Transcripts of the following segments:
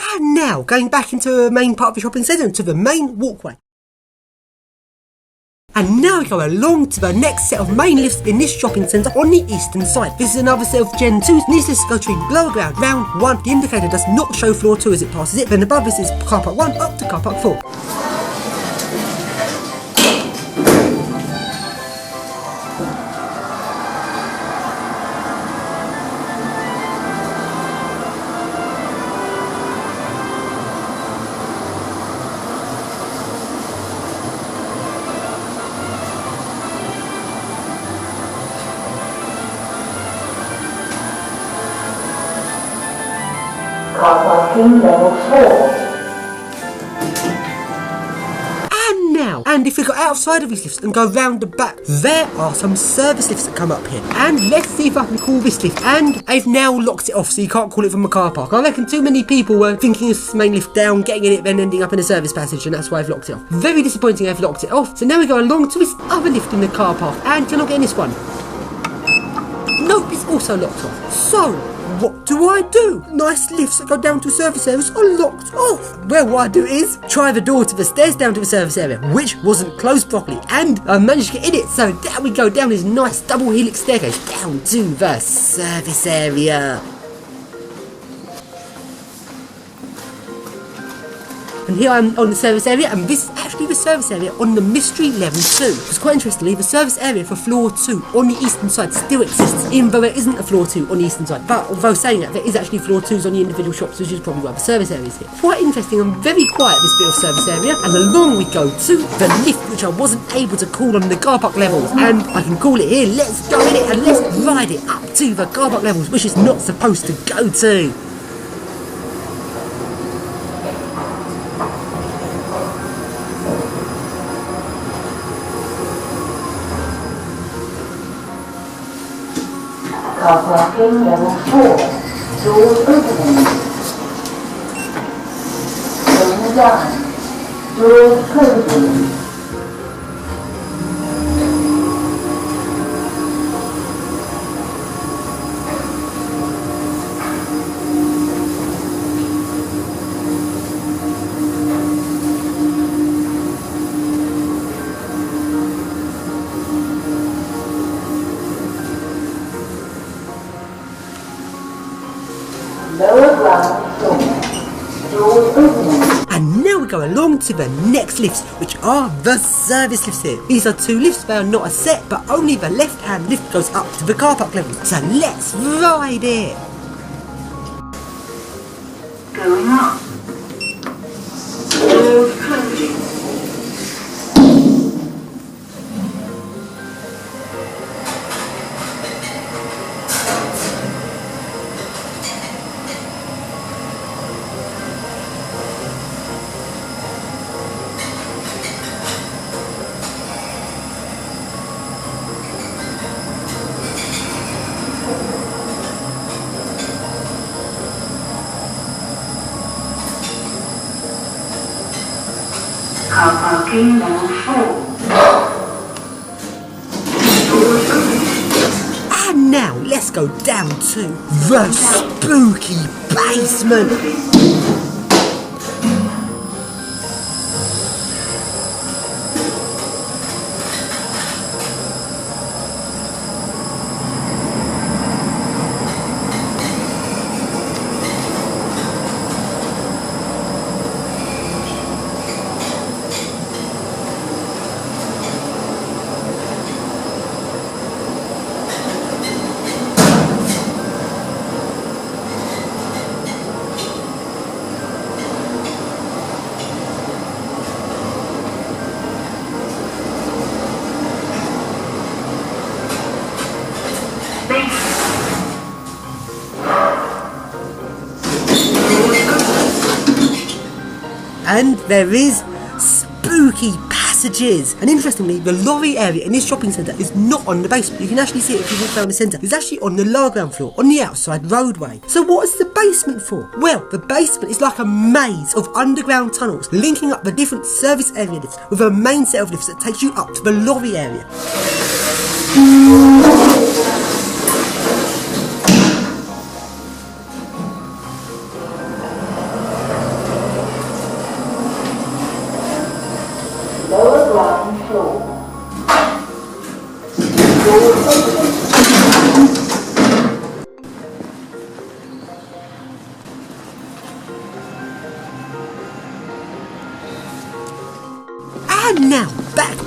And now, going back into the main part of the shopping centre, to the main walkway. And now we go along to the next set of main lifts in this shopping centre on the eastern side. This is another set of Gen 2s. These lifts go to lower ground, round 1. The indicator does not show floor 2 as it passes it. Then above this is car park 1 up to car park 4. Car parking level 4. And now, and if we go outside of these lifts and go round the back, there are some service lifts that come up here. And let's see if I can call this lift. And I've now locked it off, so you can't call it from a car park. I reckon too many people were thinking of this main lift down, getting in it, then ending up in a service passage, and that's why I've locked it off. Very disappointing I've locked it off. So now we go along to this other lift in the car park, and can I get in this one? Nope, it's also locked off. So, what do I do? Nice lifts that go down to service areas are locked off. Well, what I do is try the door to the stairs down to the service area, which wasn't closed properly, and I managed to get in it. So down we go, down this nice double helix staircase down to the service area. And here I am on the service area, and this is actually the service area on the mystery level 2. It's quite interestingly, the service area for floor 2 on the eastern side still exists, even though there isn't a floor 2 on the eastern side. But although saying that, there is actually floor 2s on the individual shops, which is probably why the service area is here. Quite interesting and very quiet, this bit of service area. And along we go to the lift, which I wasn't able to call on the car park levels. And I can call it here. Let's go in it and let's ride it up to the car park levels, which it's not supposed to go to. Car parking level 4. Doors opening. Going down. Doors closing. Lower ground floor. Doors opening. And now we go along to the next lifts, which are the service lifts here. These are 2 lifts, they are not a set, but only the left hand lift goes up to the car park level. So let's ride it. Going up. Doors closing. Car parking level 4. Doors open. And now let's go down to the spooky basement. And there is spooky passages. And interestingly, the lorry area in this shopping centre is not on the basement. You can actually see it if you walk down the centre. It's actually on the lower ground floor, on the outside roadway. So what is the basement for? Well, the basement is like a maze of underground tunnels linking up the different service area lifts with a main set of lifts that takes you up to the lorry area.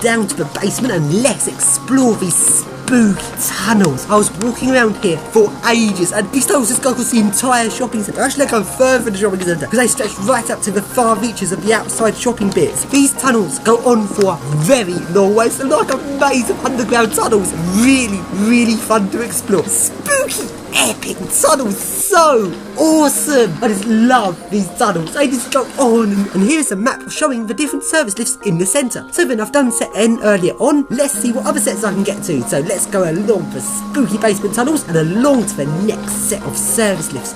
down to the basement and let's explore these spooky tunnels. I was walking around here for ages and these tunnels just go across the entire shopping centre. Actually, they go further than the shopping centre because they stretch right up to the far reaches of the outside shopping bits. These tunnels go on for a very long way. So like a maze of underground tunnels. Really, really fun to explore. Spooky, epic tunnels. So awesome. I just love these tunnels. They just go on. And here's a map showing the different service lifts in the centre. So then I've done set N earlier on. Let's see what other sets I can get to. So let's go along the spooky basement tunnels and along to the next set of service lifts.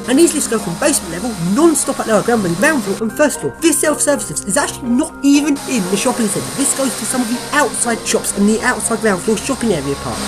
And these lifts go from basement level non-stop at lower ground, ground floor and first floor. This self-service lift is actually not even in the shopping centre. This goes to some of the outside shops and the outside ground floor shopping area part.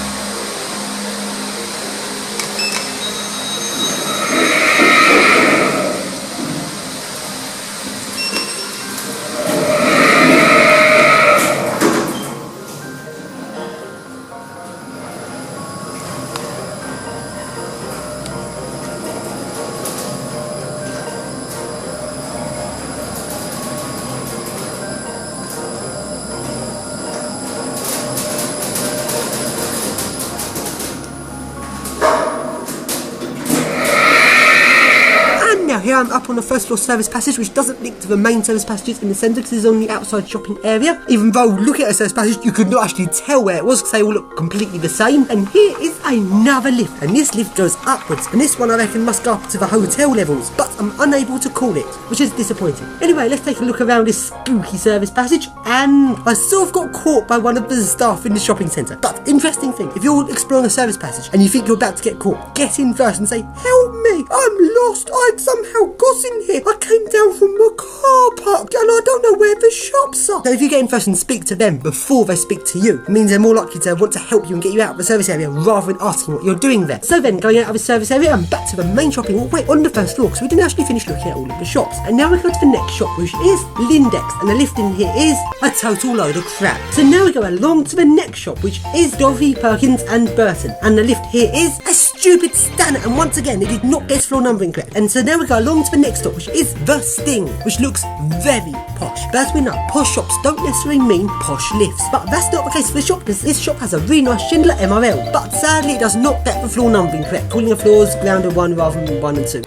Here I'm up on the first floor service passage, which doesn't link to the main service passages in the centre because it's on the outside shopping area. Even though looking at the service passage, you could not actually tell where it was because they all look completely the same. And here is another lift, and this lift goes upwards, and this one I reckon must go up to the hotel levels, but I'm unable to call it, which is disappointing. Anyway, let's take a look around this spooky service passage, and I sort of got caught by one of the staff in the shopping centre. But interesting thing, if you're exploring a service passage and you think you're about to get caught, get in first and say, "Help me, I'm lost, I've somehow got in here. I came down from the car park and I don't know where the shops are." So if you get in first and speak to them before they speak to you, it means they're more likely to want to help you and get you out of the service area rather than asking what you're doing there. So then, going out of the service area and back to the main shopping hallway on the first floor, because we didn't actually finish looking at all of the shops. And now we go to the next shop, which is Lindex, and the lift in here is a total load of crap. So now we go along to the next shop, which is Dorothy, Perkins and Burton, and the lift here is a stupid Stanner, and once again it did not get floor numbering correct. And so now we go along to the next stop, which is The Sting, which looks very posh. But as we know, posh shops don't necessarily mean posh lifts. But that's not the case for this shop, because this shop has a really nice Schindler MRL. But sadly it does not get the floor numbering correct, calling the floors ground 1 rather than 1 and 2.